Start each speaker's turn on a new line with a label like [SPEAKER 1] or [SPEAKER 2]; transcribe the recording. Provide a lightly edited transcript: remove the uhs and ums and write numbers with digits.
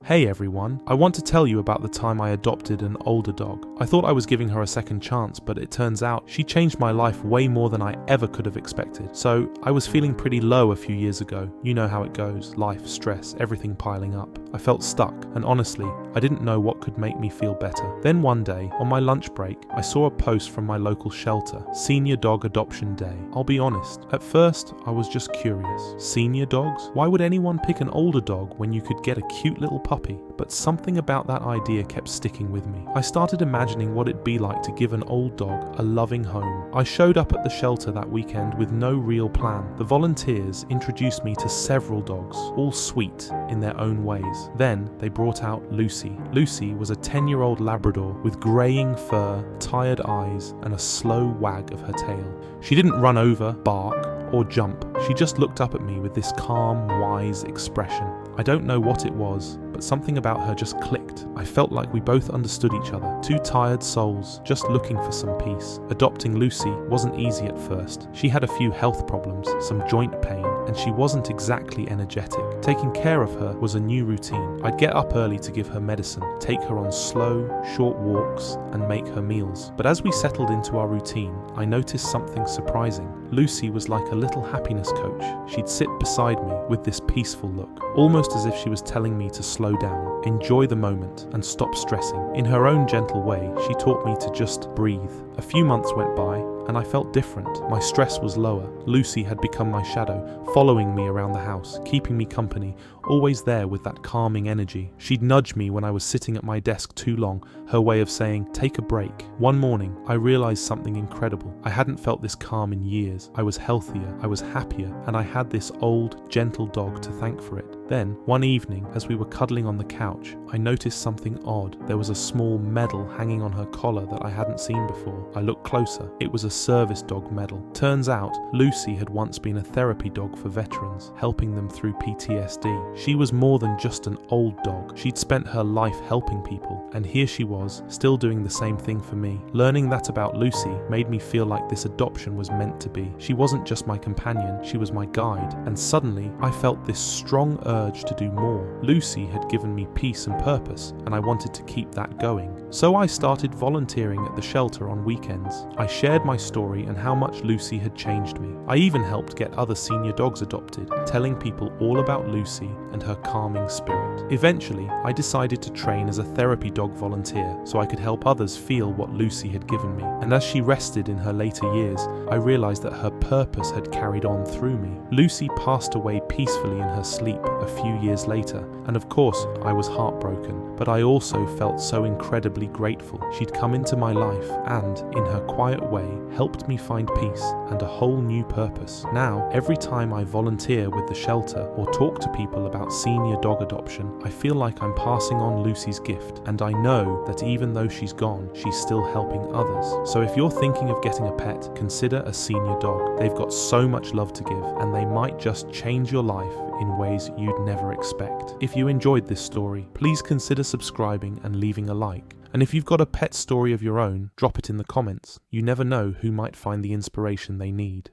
[SPEAKER 1] Hey everyone, I want to tell you about the time I adopted an older dog. I thought I was giving her a second chance, but it turns out she changed my life way more than I ever could have expected. So I was feeling pretty low a few years ago. You know how it goes, life, stress, everything piling up. I felt stuck, and honestly, I didn't know what could make me feel better. Then one day, on my lunch break, I saw a post from my local shelter, Senior Dog Adoption Day. I'll be honest, at first I was just curious. Senior dogs? Why would anyone pick an older dog when you could get a cute little puppy? But something about that idea kept sticking with me. I started imagining what it'd be like to give an old dog a loving home. I showed up at the shelter that weekend with no real plan. The volunteers introduced me to several dogs, all sweet in their own ways. Then they brought out Lucy. Lucy was a 10-year-old Labrador with greying fur, tired eyes, and a slow wag of her tail. She didn't run over, bark, or jump. She just looked up at me with this calm, wise expression. I don't know what it was, but something about her just clicked. I felt like we both understood each other. Two tired souls, just looking for some peace. Adopting Lucy wasn't easy at first. She had a few health problems, some joint pain, and she wasn't exactly energetic. Taking care of her was a new routine. I'd get up early to give her medicine, take her on slow, short walks, and make her meals. But as we settled into our routine, I noticed something surprising. Lucy was like a little happiness coach. She'd sit beside me with this peaceful look, almost as if she was telling me to slow down, enjoy the moment, and stop stressing. In her own gentle way, she taught me to just breathe. A few months went by, and I felt different. My stress was lower. Lucy had become my shadow, following me around the house, keeping me company, always there with that calming energy. She'd nudge me when I was sitting at my desk too long, her way of saying, take a break. One morning, I realized something incredible. I hadn't felt this calm in years. I was healthier, I was happier, and I had this old, gentle dog to thank for it. Then, one evening, as we were cuddling on the couch, I noticed something odd. There was a small medal hanging on her collar that I hadn't seen before. I looked closer. It was a service dog medal. Turns out, Lucy had once been a therapy dog for veterans, helping them through PTSD. She was more than just an old dog. She'd spent her life helping people, and here she was, still doing the same thing for me. Learning that about Lucy made me feel like this adoption was meant to be. She wasn't just my companion, she was my guide, and suddenly I felt this strong urge to do more. Lucy had given me peace and purpose, and I wanted to keep that going. So I started volunteering at the shelter on weekends. I shared my story and how much Lucy had changed me. I even helped get other senior dogs adopted, telling people all about Lucy and her calming spirit. Eventually, I decided to train as a therapy dog volunteer so I could help others feel what Lucy had given me. And as she rested in her later years, I realized that her purpose had carried on through me. Lucy passed away peacefully in her sleep a few years later, and of course, I was heartbroken, but I also felt so incredibly grateful. She'd come into my life and, in her quiet way, helped me find peace and a whole new purpose. Now, every time I volunteer with the shelter or talk to people about senior dog adoption, I feel like I'm passing on Lucy's gift, and I know that even though she's gone, she's still helping others. So if you're thinking of getting a pet, consider a senior dog. They've got so much love to give, and they might just change your life in ways you'd never expect. If you enjoyed this story, please consider subscribing and leaving a like. And if you've got a pet story of your own, drop it in the comments. You never know who might find the inspiration they need.